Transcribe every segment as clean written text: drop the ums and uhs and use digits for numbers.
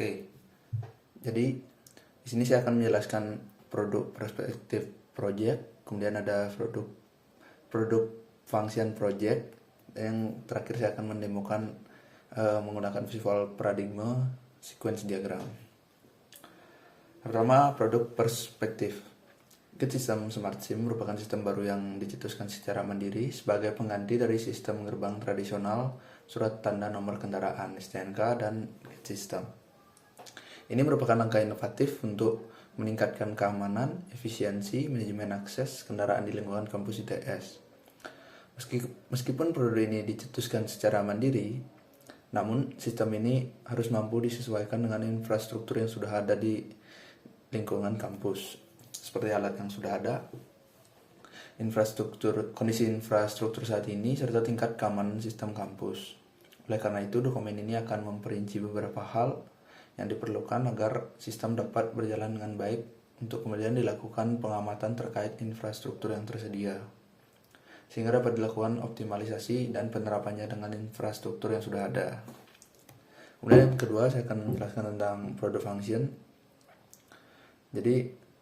Oke, jadi di sini saya akan menjelaskan produk perspektif project, kemudian ada produk function project, yang terakhir saya akan mendemokan menggunakan visual paradigma sequence diagram. Pertama, produk perspektif. Git System Smart SIM merupakan sistem baru yang dicetuskan secara mandiri sebagai pengganti dari sistem gerbang tradisional surat tanda nomor kendaraan STNK dan Git System. Ini merupakan langkah inovatif untuk meningkatkan keamanan, efisiensi, manajemen akses kendaraan di lingkungan kampus ITS. Meskipun produk ini dicetuskan secara mandiri, namun sistem ini harus mampu disesuaikan dengan infrastruktur yang sudah ada di lingkungan kampus, seperti alat yang sudah ada, kondisi infrastruktur saat ini, serta tingkat keamanan sistem kampus. Oleh karena itu, dokumen ini akan memperinci beberapa hal yang diperlukan agar sistem dapat berjalan dengan baik untuk kemudian dilakukan pengamatan terkait infrastruktur yang tersedia, sehingga dapat dilakukan optimalisasi dan penerapannya dengan infrastruktur yang sudah ada. Kemudian yang kedua, saya akan menjelaskan tentang product function. Jadi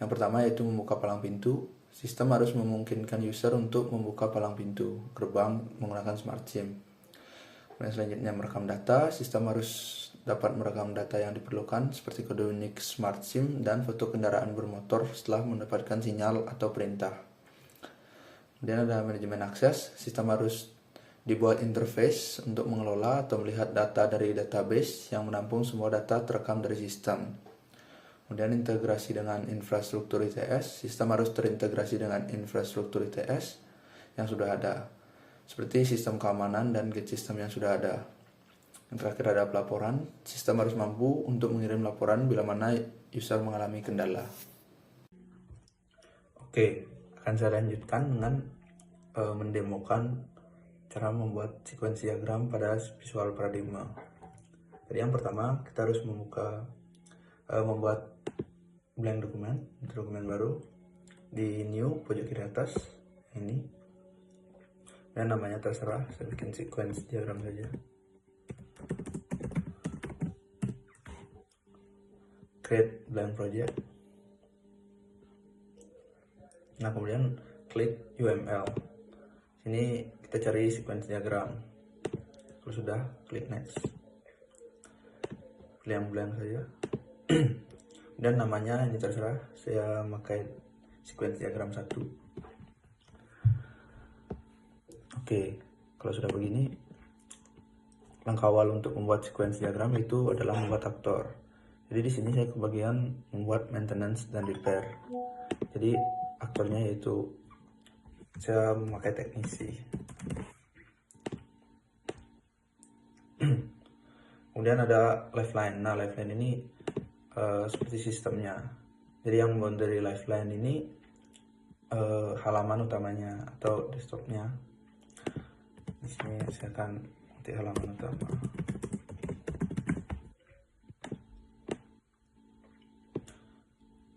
yang pertama yaitu membuka palang pintu. Sistem harus memungkinkan user untuk membuka palang pintu gerbang menggunakan Smart SIM. Kemudian selanjutnya merekam data. Sistem harus dapat merekam data yang diperlukan seperti kode unik Smart SIM dan foto kendaraan bermotor setelah mendapatkan sinyal atau perintah. Kemudian ada manajemen akses. Sistem harus dibuat interface untuk mengelola atau melihat data dari database yang menampung semua data terekam dari sistem. Kemudian integrasi dengan infrastruktur ITS. Sistem harus terintegrasi dengan infrastruktur ITS yang sudah ada, seperti sistem keamanan dan gate system yang sudah ada. Yang terakhir ada pelaporan. Sistem harus mampu untuk mengirim laporan bila mana user mengalami kendala. Oke, akan saya lanjutkan dengan mendemokan cara membuat sequence diagram pada visual paradigma. Jadi yang pertama, kita harus membuat blank dokumen baru di new pojok kiri atas ini, dan namanya terserah, saya bikin sequence diagram saja. Create blank project. Nah, kemudian klik UML. Sini kita cari sequence diagram. Kalau sudah, klik next. Pilih yang blank saja. Dan namanya ini terserah, saya pakai sequence diagram 1. Oke, kalau sudah begini, langkah awal untuk membuat sequence diagram itu adalah membuat aktor. Jadi di sini saya kebagian membuat maintenance dan repair. Jadi aktornya yaitu saya memakai teknisi. Kemudian ada lifeline. Nah, lifeline ini seperti sistemnya. Jadi yang boundary lifeline ini halaman utamanya atau desktopnya. Di sini saya akan ketik halaman utama.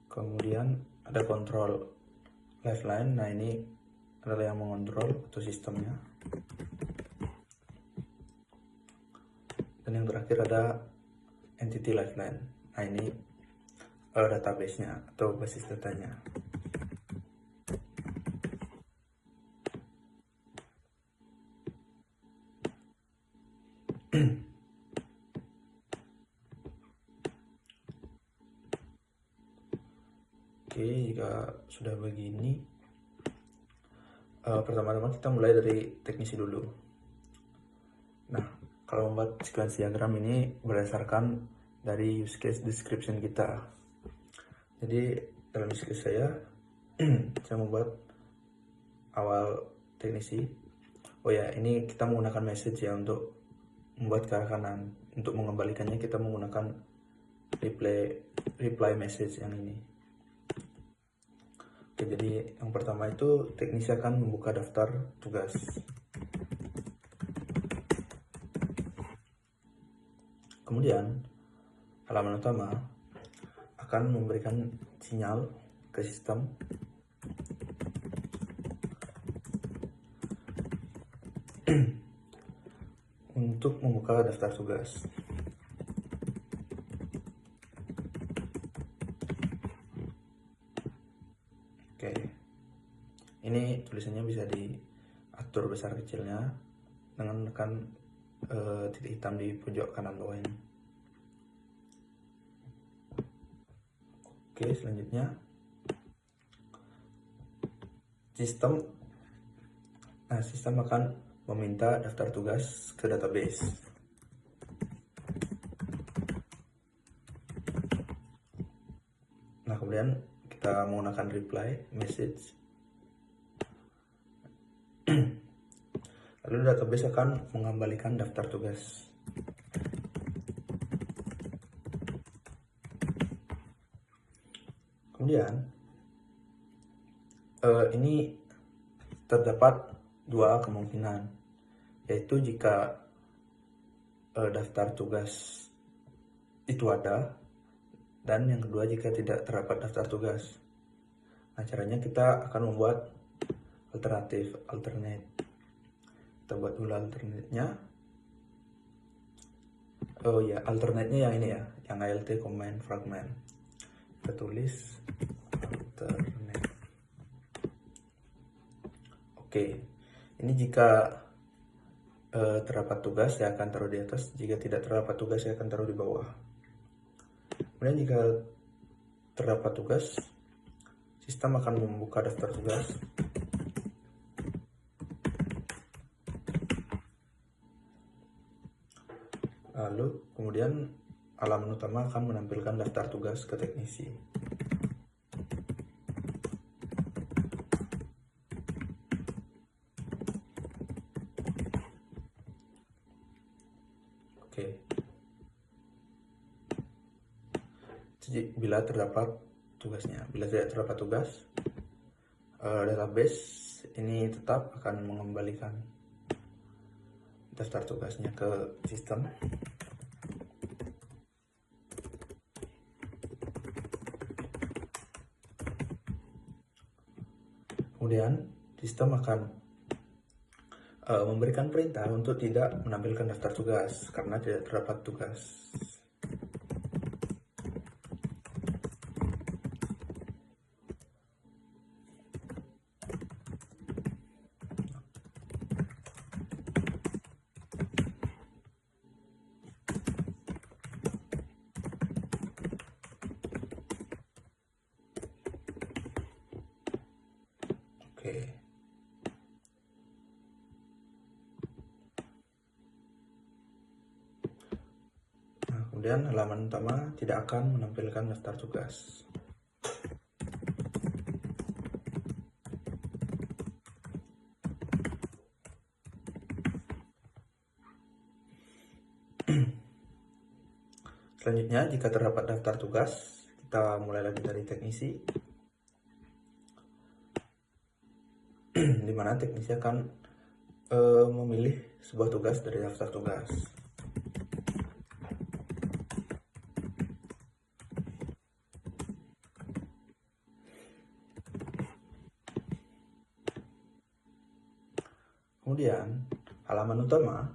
Kemudian ada control lifeline. Nah, ini adalah yang mengontrol atau sistemnya. Dan yang terakhir ada entity lifeline. Nah, ini database-nya atau basis datanya. Oke, jika sudah begini, pertama-tama kita mulai dari teknisi dulu. Nah, kalau membuat sequence diagram ini berdasarkan dari use case description kita. Jadi dalam use case saya, saya membuat awal teknisi. Oh ya, ini kita menggunakan message ya untuk membuat ke arah kanan. Untuk mengembalikannya kita menggunakan reply message yang ini. Oke, jadi yang pertama itu teknisi akan membuka daftar tugas. Kemudian halaman utama akan memberikan sinyal ke sistem untuk membuka daftar tugas. Ini tulisannya bisa diatur besar kecilnya dengan menekan titik hitam di pojok kanan bawah ini. Oke, selanjutnya sistem akan meminta daftar tugas ke database. Nah, kemudian kita menggunakan reply message. Lalu database akan mengembalikan daftar tugas. Kemudian ini terdapat dua kemungkinan, yaitu jika daftar tugas itu ada, dan yang kedua jika tidak terdapat daftar tugas. Nah, caranya kita akan membuat alternate. Kita buat dulu alternate-nya. Oh ya, alternate-nya yang ini ya, yang alt command fragment. Kita tulis alternate. Oke, ini jika terdapat tugas saya akan taruh di atas, jika tidak terdapat tugas saya akan taruh di bawah. Kemudian jika terdapat tugas, sistem akan membuka daftar tugas. Lalu kemudian halaman utama akan menampilkan daftar tugas ke teknisi. Oke. Bila terdapat tugasnya, bila tidak terdapat tugas, database ini tetap akan mengembalikan daftar tugasnya ke sistem. Kemudian sistem akan memberikan perintah untuk tidak menampilkan daftar tugas karena tidak terdapat tugas. Oke. Nah, kemudian halaman utama tidak akan menampilkan daftar tugas. Selanjutnya, jika terdapat daftar tugas, kita mulai lagi dari teknisi, di mana teknisi akan memilih sebuah tugas dari daftar tugas. Kemudian, halaman utama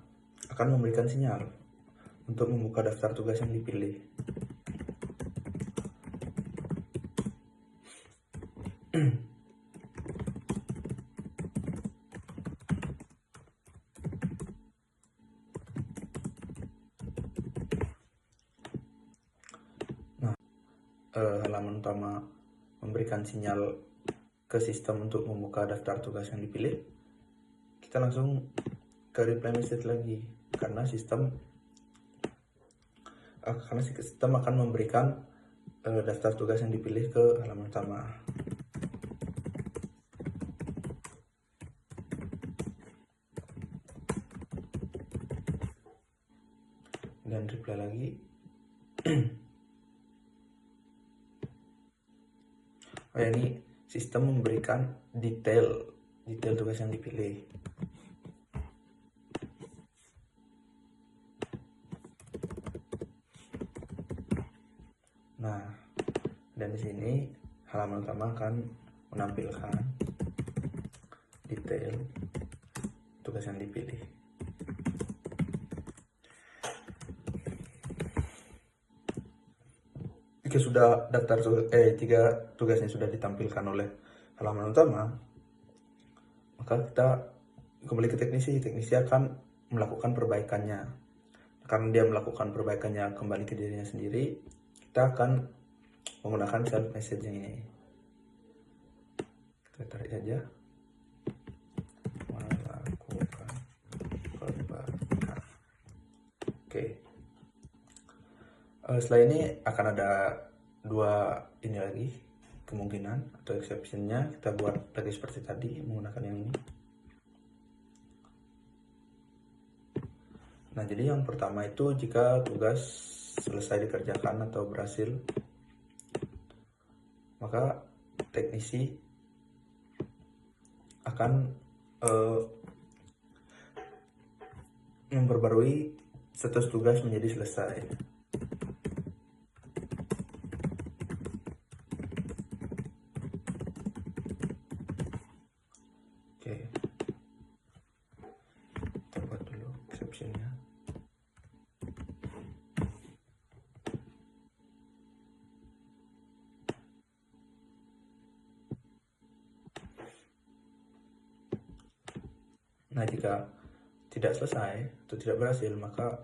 akan memberikan sinyal untuk membuka daftar tugas yang dipilih. Nah, halaman utama memberikan sinyal ke sistem untuk membuka daftar tugas yang dipilih. Kita langsung ke reply message lagi, karena sistem akan memberikan daftar tugas yang dipilih ke halaman utama. Dan reply lagi. Oh ya, ini sistem memberikan detail tugas yang dipilih. Nah, dan di sini halaman utama akan menampilkan detail tugas yang dipilih. Jika sudah tiga tugasnya sudah ditampilkan oleh halaman utama, maka kita kembali ke teknisi akan melakukan perbaikannya. Karena dia melakukan perbaikannya kembali ke dirinya sendiri, kita akan menggunakan self message yang ini. Kita tarik saja, melakukan perbaikan. Oke. Setelah ini akan ada dua ini lagi kemungkinan atau exceptionnya. Kita buat lagi seperti tadi menggunakan yang ini. Nah, jadi yang pertama itu jika tugas selesai dikerjakan atau berhasil, maka teknisi akan memperbarui status tugas menjadi selesai. Oke, kita buat dulu exceptionnya. Nah, jika tidak selesai atau tidak berhasil, maka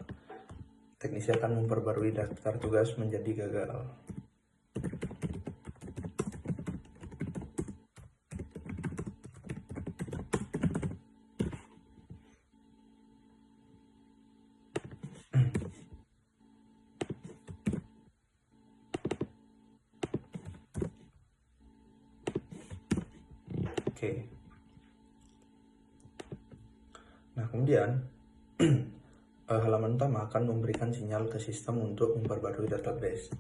teknisi akan memperbarui daftar tugas menjadi gagal. Oke. Nah, kemudian halaman utama akan memberikan sinyal ke sistem untuk memperbarui database.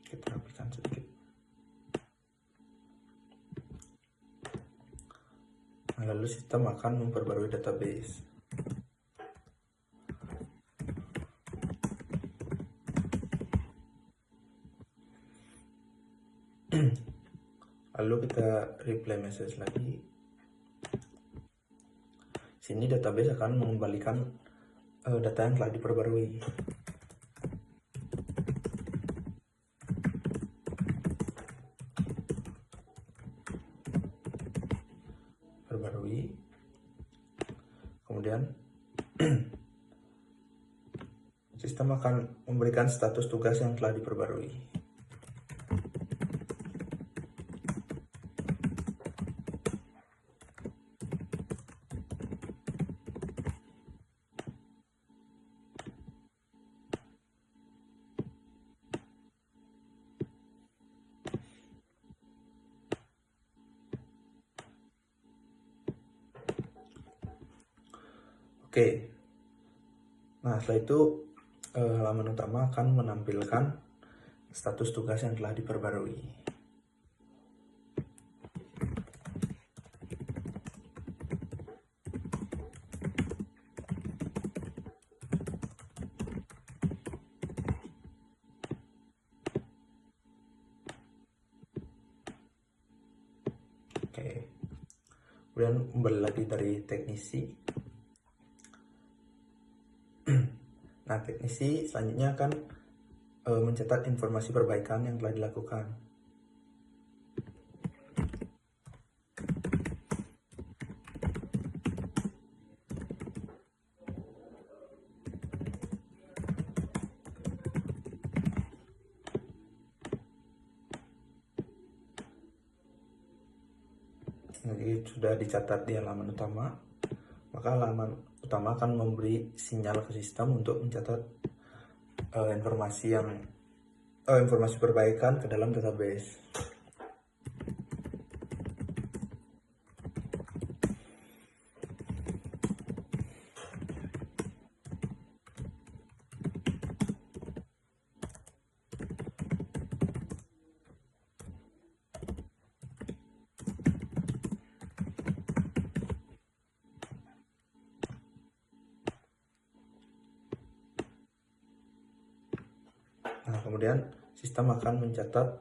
Kita rapikan sedikit. Nah, lalu sistem akan memperbarui database. Lalu kita reply message lagi. Sini database akan mengembalikan data yang telah diperbarui. Kemudian sistem akan memberikan status tugas yang telah diperbarui. Oke, nah setelah itu halaman utama akan menampilkan status tugas yang telah diperbarui. Oke, kemudian kembali lagi dari teknisi. Nah, teknisi selanjutnya akan mencatat informasi perbaikan yang telah dilakukan. Jadi sudah dicatat di halaman utama, maka halaman utama akan memberi sinyal ke sistem untuk mencatat informasi perbaikan ke dalam database. Nah, Nah, kemudian sistem akan mencatat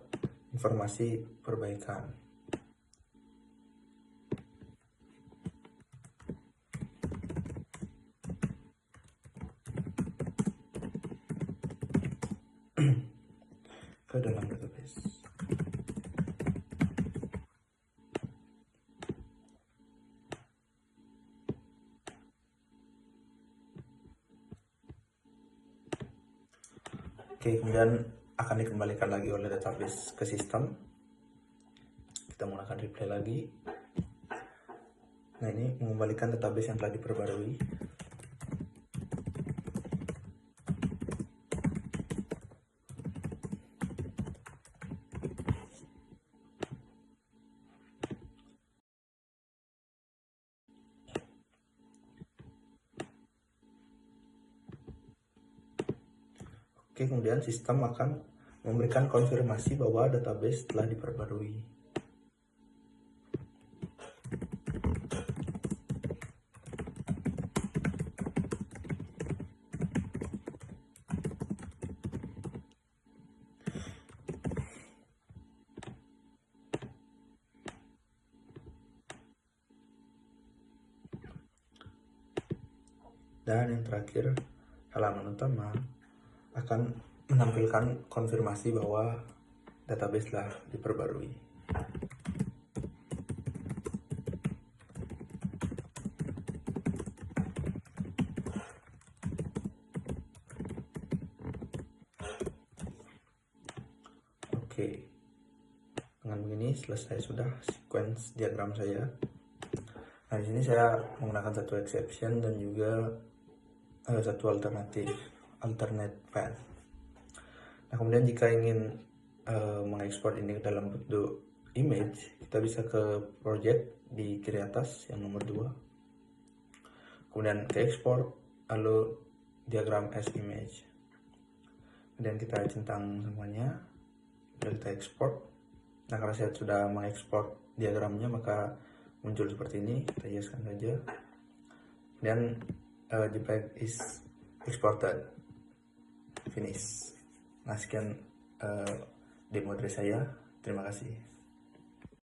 informasi perbaikan. Ke dalam database. Oke, kemudian akan dikembalikan lagi oleh database ke sistem. Kita menggunakan replay lagi. Nah, ini mengembalikan database yang telah diperbarui. Oke, kemudian sistem akan memberikan konfirmasi bahwa database telah diperbarui. Dan yang terakhir, halaman utama akan menampilkan konfirmasi bahwa database telah diperbarui. Oke, dengan begini selesai sudah sequence diagram saya. Nah, di sini saya menggunakan satu exception dan juga satu alternate path. Nah, kemudian jika ingin mengekspor ini ke dalam bentuk image, kita bisa ke project di kiri atas yang nomor 2, kemudian ke export, lalu diagram as image, kemudian kita centang semuanya, lalu kita ekspor. Nah, karena saya sudah mengekspor diagramnya, maka muncul seperti ini. Kita hiaskan saja, dan JPEG is exported, finish. Nah, sekian demo dari saya. Terima kasih.